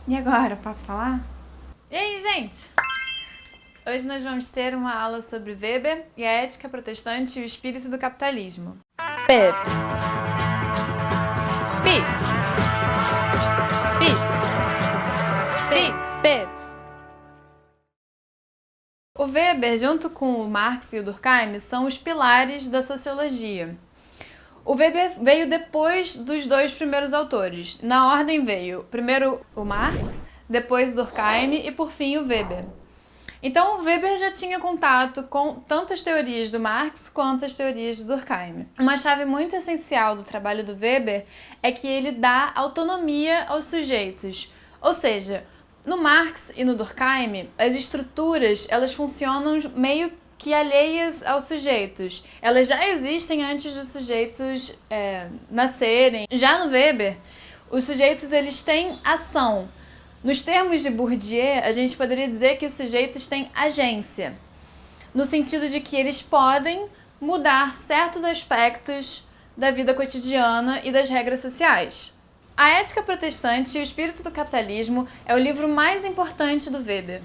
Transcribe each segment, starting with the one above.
E agora, posso falar? E aí, gente? Hoje nós vamos ter uma aula sobre Weber e a ética protestante e o espírito do capitalismo. Pips. Pips. Pips. Pips. Pips. O Weber, junto com o Marx e o Durkheim, são os pilares da sociologia. O Weber veio depois dos dois primeiros autores. Na ordem veio primeiro o Marx, depois o Durkheim e por fim o Weber. Então o Weber já tinha contato com tanto as teorias do Marx quanto as teorias do Durkheim. Uma chave muito essencial do trabalho do Weber é que ele dá autonomia aos sujeitos. Ou seja, no Marx e no Durkheim, as estruturas elas funcionam meio que alheias aos sujeitos. Elas já existem antes dos sujeitos nascerem. Já no Weber, os sujeitos eles têm ação. Nos termos de Bourdieu, a gente poderia dizer que os sujeitos têm agência, no sentido de que eles podem mudar certos aspectos da vida cotidiana e das regras sociais. A Ética Protestante e o Espírito do Capitalismo é o livro mais importante do Weber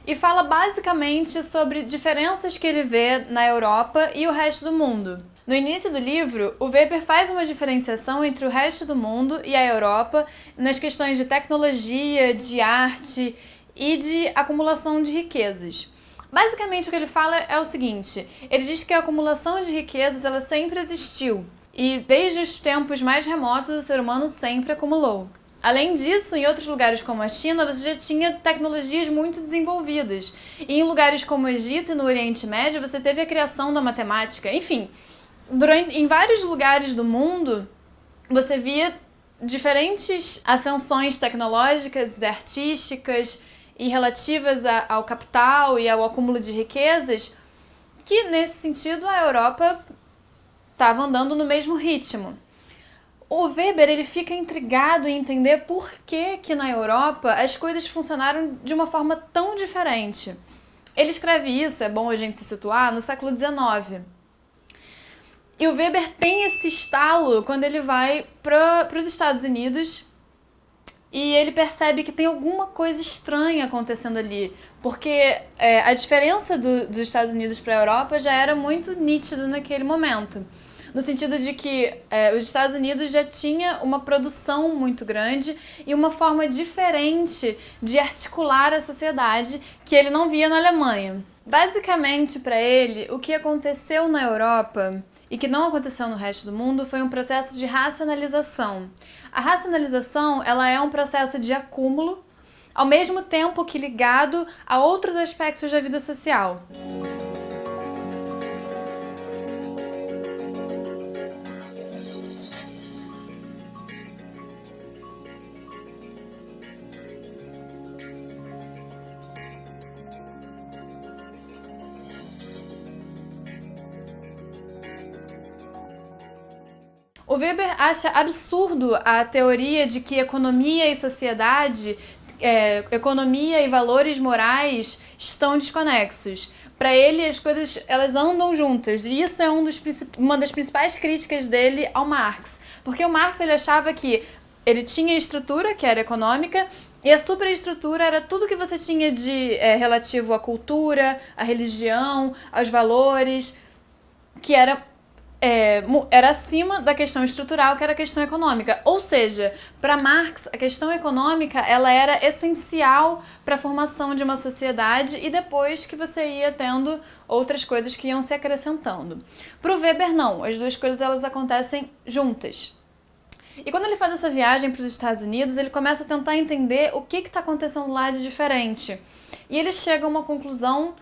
e fala basicamente sobre diferenças que ele vê na Europa e o resto do mundo. No início do livro, o Weber faz uma diferenciação entre o resto do mundo e a Europa nas questões de tecnologia, de arte e de acumulação de riquezas. Basicamente, o que ele fala é o seguinte: ele diz que a acumulação de riquezas ela sempre existiu e desde os tempos mais remotos o ser humano sempre acumulou. Além disso, em outros lugares como a China, você já tinha tecnologias muito desenvolvidas. E em lugares como o Egito e no Oriente Médio, você teve a criação da matemática. Enfim, em vários lugares do mundo, você via diferentes ascensões tecnológicas e artísticas e relativas ao capital e ao acúmulo de riquezas, que, nesse sentido, a Europa estava andando no mesmo ritmo. O Weber ele fica intrigado em entender por que na Europa as coisas funcionaram de uma forma tão diferente. Ele escreve isso, é bom a gente se situar, no século XIX. E o Weber tem esse estalo quando ele vai para os Estados Unidos e ele percebe que tem alguma coisa estranha acontecendo ali, porque a diferença dos Estados Unidos para a Europa já era muito nítida naquele momento. No sentido de que os Estados Unidos já tinha uma produção muito grande e uma forma diferente de articular a sociedade que ele não via na Alemanha. Basicamente, para ele, o que aconteceu na Europa e que não aconteceu no resto do mundo foi um processo de racionalização. A racionalização ela é um processo de acúmulo, ao mesmo tempo que ligado a outros aspectos da vida social. O Weber acha absurdo a teoria de que economia e sociedade, economia e valores morais estão desconexos. Para ele, as coisas elas andam juntas. E isso é uma das principais críticas dele ao Marx. Porque o Marx ele achava que ele tinha a estrutura, que era econômica, e a superestrutura era tudo que você tinha de relativo à cultura, à religião, aos valores, que era acima da questão estrutural, que era a questão econômica. Ou seja, para Marx, a questão econômica ela era essencial para a formação de uma sociedade e depois que você ia tendo outras coisas que iam se acrescentando. Para o Weber, não. As duas coisas elas acontecem juntas. E quando ele faz essa viagem para os Estados Unidos, ele começa a tentar entender o que está acontecendo lá de diferente. E ele chega a uma conclusão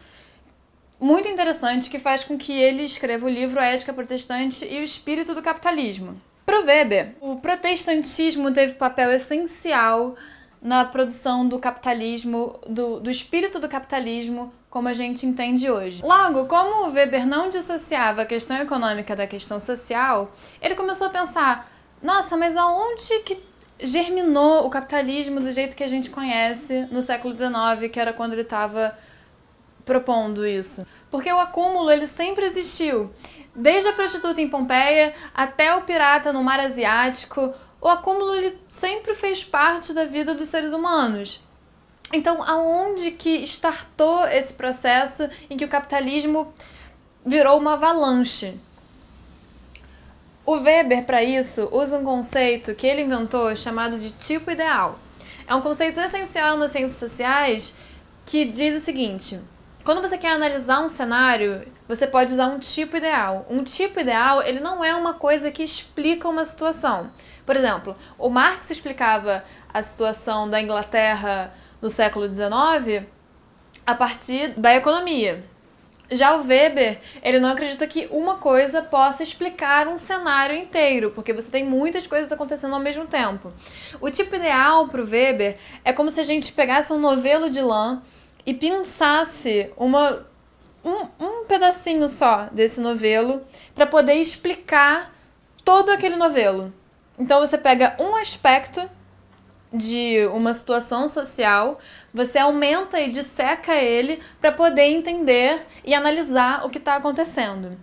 muito interessante que faz com que ele escreva o livro A Ética Protestante e o Espírito do Capitalismo. Para o Weber, o protestantismo teve papel essencial na produção do capitalismo, do espírito do capitalismo, como a gente entende hoje. Logo, como o Weber não dissociava a questão econômica da questão social, ele começou a pensar: nossa, mas aonde que germinou o capitalismo do jeito que a gente conhece no século XIX, que era quando ele estava propondo isso? Porque o acúmulo ele sempre existiu. Desde a prostituta em Pompeia até o pirata no mar Asiático, o acúmulo ele sempre fez parte da vida dos seres humanos. Então, aonde que startou esse processo em que o capitalismo virou uma avalanche? O Weber, para isso, usa um conceito que ele inventou chamado de tipo ideal. É um conceito essencial nas ciências sociais que diz o seguinte: quando você quer analisar um cenário, você pode usar um tipo ideal. Um tipo ideal, ele não é uma coisa que explica uma situação. Por exemplo, o Marx explicava a situação da Inglaterra no século XIX a partir da economia. Já o Weber, ele não acredita que uma coisa possa explicar um cenário inteiro, porque você tem muitas coisas acontecendo ao mesmo tempo. O tipo ideal para o Weber é como se a gente pegasse um novelo de lã e pinçasse um pedacinho só desse novelo para poder explicar todo aquele novelo. Então você pega um aspecto de uma situação social, você aumenta e disseca ele para poder entender e analisar o que está acontecendo.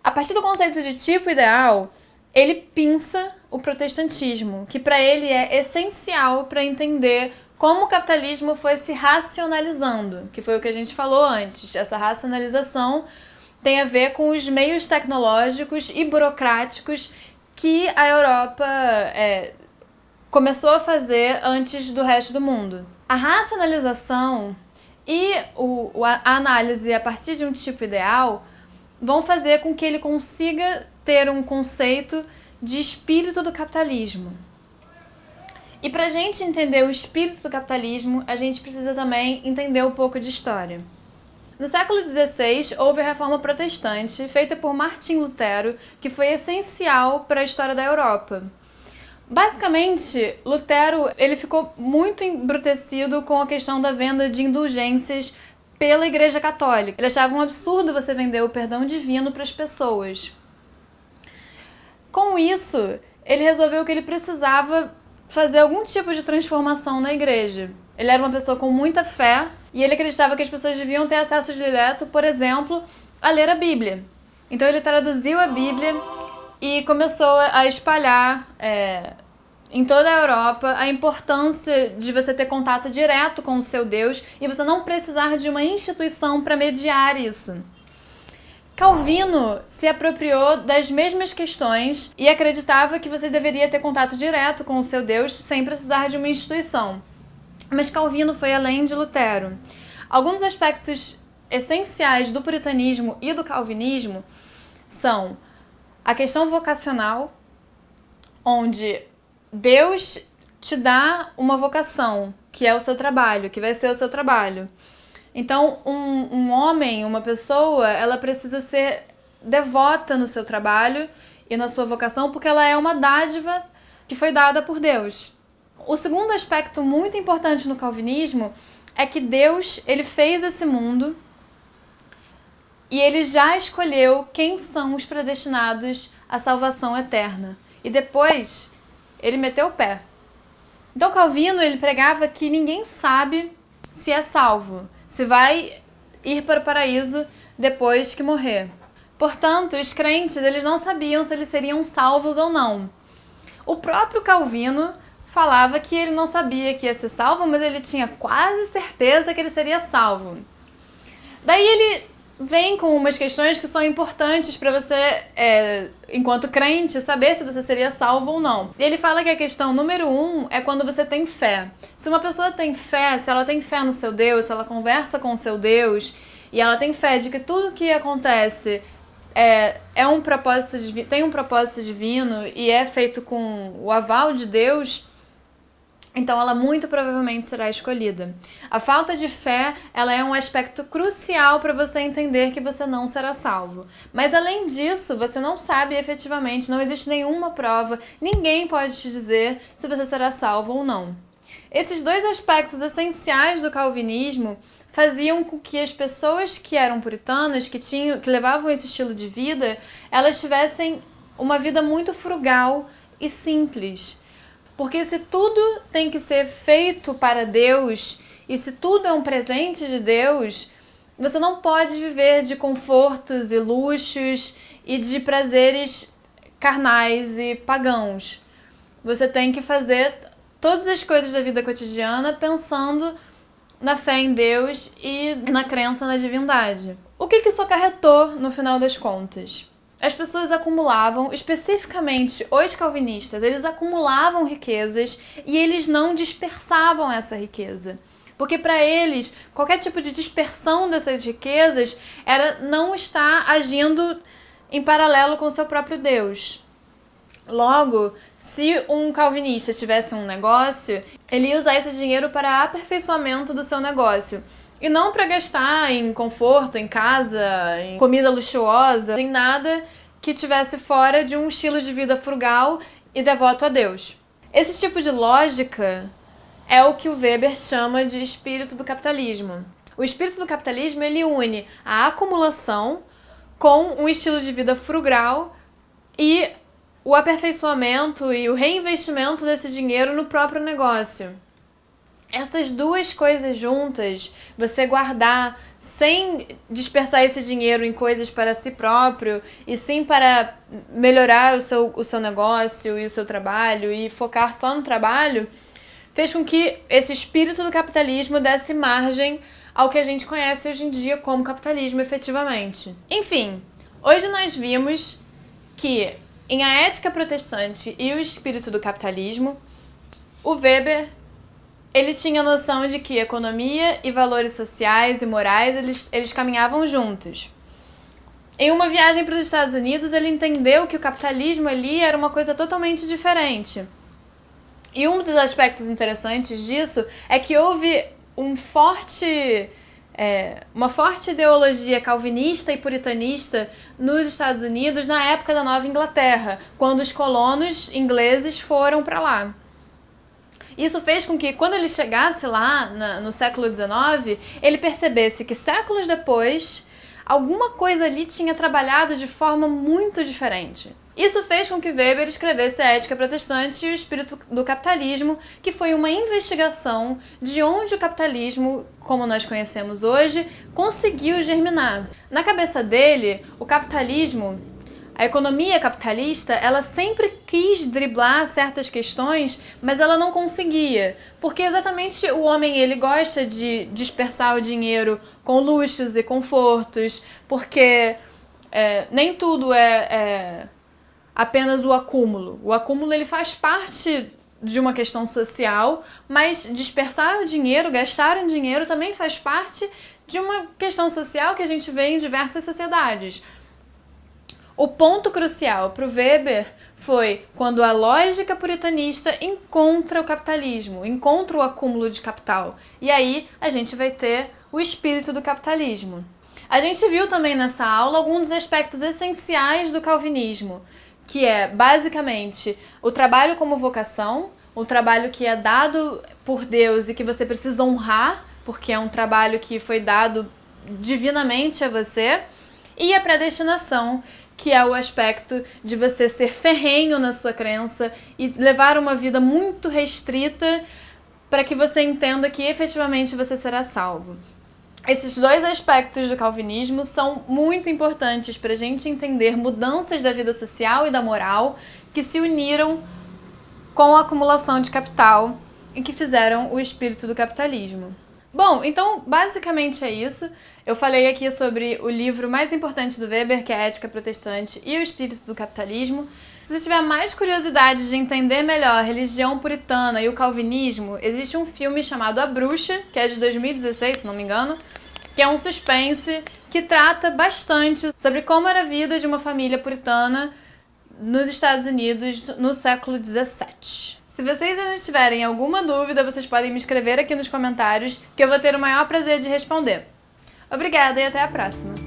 A partir do conceito de tipo ideal, ele pinça o protestantismo, que para ele é essencial para entender como o capitalismo foi se racionalizando, que foi o que a gente falou antes. Essa racionalização tem a ver com os meios tecnológicos e burocráticos que a Europa começou a fazer antes do resto do mundo. A racionalização e a análise a partir de um tipo ideal vão fazer com que ele consiga ter um conceito de espírito do capitalismo. E para a gente entender o espírito do capitalismo, a gente precisa também entender um pouco de história. No século XVI, houve a Reforma Protestante, feita por Martim Lutero, que foi essencial para a história da Europa. Basicamente, Lutero ele ficou muito embrutecido com a questão da venda de indulgências pela Igreja Católica. Ele achava um absurdo você vender o perdão divino para as pessoas. Com isso, ele resolveu que ele precisava fazer algum tipo de transformação na igreja. Ele era uma pessoa com muita fé e ele acreditava que as pessoas deviam ter acesso direto, por exemplo, a ler a Bíblia. Então ele traduziu a Bíblia e começou a espalhar em toda a Europa a importância de você ter contato direto com o seu Deus e você não precisar de uma instituição para mediar isso. Calvino se apropriou das mesmas questões e acreditava que você deveria ter contato direto com o seu Deus sem precisar de uma instituição. Mas Calvino foi além de Lutero. Alguns aspectos essenciais do puritanismo e do calvinismo são a questão vocacional, onde Deus te dá uma vocação, que é o seu trabalho, que vai ser o seu trabalho. Então, um homem, uma pessoa, ela precisa ser devota no seu trabalho e na sua vocação, porque ela é uma dádiva que foi dada por Deus. O segundo aspecto muito importante no calvinismo é que Deus, ele fez esse mundo e ele já escolheu quem são os predestinados à salvação eterna. E depois, ele meteu o pé. Então, Calvino, ele pregava que ninguém sabe se é salvo, se vai ir para o paraíso depois que morrer. Portanto, os crentes, eles não sabiam se eles seriam salvos ou não. O próprio Calvino falava que ele não sabia que ia ser salvo, mas ele tinha quase certeza que ele seria salvo. Daí ele vem com umas questões que são importantes para você, enquanto crente, saber se você seria salvo ou não. Ele fala que a questão número 1 é quando você tem fé. Se uma pessoa tem fé, se ela tem fé no seu Deus, se ela conversa com o seu Deus, e ela tem fé de que tudo que acontece tem um propósito divino e é feito com o aval de Deus, então ela muito provavelmente será escolhida. A falta de fé, ela é um aspecto crucial para você entender que você não será salvo. Mas além disso, você não sabe efetivamente, não existe nenhuma prova, ninguém pode te dizer se você será salvo ou não. Esses dois aspectos essenciais do calvinismo faziam com que as pessoas que eram puritanas, que levavam esse estilo de vida, elas tivessem uma vida muito frugal e simples. Porque se tudo tem que ser feito para Deus, e se tudo é um presente de Deus, você não pode viver de confortos e luxos e de prazeres carnais e pagãos. Você tem que fazer todas as coisas da vida cotidiana pensando na fé em Deus e na crença na divindade. O que isso acarretou no final das contas? As pessoas acumulavam, especificamente os calvinistas, eles acumulavam riquezas e eles não dispersavam essa riqueza. Porque para eles, qualquer tipo de dispersão dessas riquezas era não estar agindo em paralelo com o seu próprio Deus. Logo, se um calvinista tivesse um negócio, ele ia usar esse dinheiro para aperfeiçoamento do seu negócio. E não para gastar em conforto, em casa, em comida luxuosa, em nada que tivesse fora de um estilo de vida frugal e devoto a Deus. Esse tipo de lógica é o que o Weber chama de espírito do capitalismo. O espírito do capitalismo, ele une a acumulação com um estilo de vida frugal e o aperfeiçoamento e o reinvestimento desse dinheiro no próprio negócio. Essas duas coisas juntas, você guardar sem dispersar esse dinheiro em coisas para si próprio e sim para melhorar o seu negócio e o seu trabalho e focar só no trabalho, fez com que esse espírito do capitalismo desse margem ao que a gente conhece hoje em dia como capitalismo efetivamente. Enfim, hoje nós vimos que em A Ética Protestante e o Espírito do Capitalismo, o Weber ele tinha a noção de que economia e valores sociais e morais eles caminhavam juntos. Em uma viagem para os Estados Unidos, ele entendeu que o capitalismo ali era uma coisa totalmente diferente. E um dos aspectos interessantes disso é que houve uma forte ideologia calvinista e puritanista nos Estados Unidos na época da Nova Inglaterra, quando os colonos ingleses foram para lá. Isso fez com que, quando ele chegasse lá no século XIX, ele percebesse que séculos depois, alguma coisa ali tinha trabalhado de forma muito diferente. Isso fez com que Weber escrevesse A Ética Protestante e o Espírito do Capitalismo, que foi uma investigação de onde o capitalismo, como nós conhecemos hoje, conseguiu germinar. Na cabeça dele, o capitalismo, a economia capitalista, ela sempre quis driblar certas questões, mas ela não conseguia. Porque exatamente o homem ele gosta de dispersar o dinheiro com luxos e confortos, porque nem tudo é apenas o acúmulo. O acúmulo ele faz parte de uma questão social, mas dispersar o dinheiro, gastar o dinheiro também faz parte de uma questão social que a gente vê em diversas sociedades. O ponto crucial para o Weber foi quando a lógica puritanista encontra o capitalismo, encontra o acúmulo de capital. E aí a gente vai ter o espírito do capitalismo. A gente viu também nessa aula alguns dos aspectos essenciais do calvinismo, que é basicamente o trabalho como vocação, um trabalho que é dado por Deus e que você precisa honrar, porque é um trabalho que foi dado divinamente a você, e a predestinação, que é o aspecto de você ser ferrenho na sua crença e levar uma vida muito restrita para que você entenda que efetivamente você será salvo. Esses dois aspectos do calvinismo são muito importantes para a gente entender mudanças da vida social e da moral que se uniram com a acumulação de capital e que fizeram o espírito do capitalismo. Bom, então basicamente é isso. Eu falei aqui sobre o livro mais importante do Weber, que é A Ética Protestante e o Espírito do Capitalismo. Se você tiver mais curiosidade de entender melhor a religião puritana e o calvinismo, existe um filme chamado A Bruxa, que é de 2016, se não me engano, que é um suspense que trata bastante sobre como era a vida de uma família puritana nos Estados Unidos no século XVII. Se vocês ainda tiverem alguma dúvida, vocês podem me escrever aqui nos comentários, que eu vou ter o maior prazer de responder. Obrigada e até a próxima!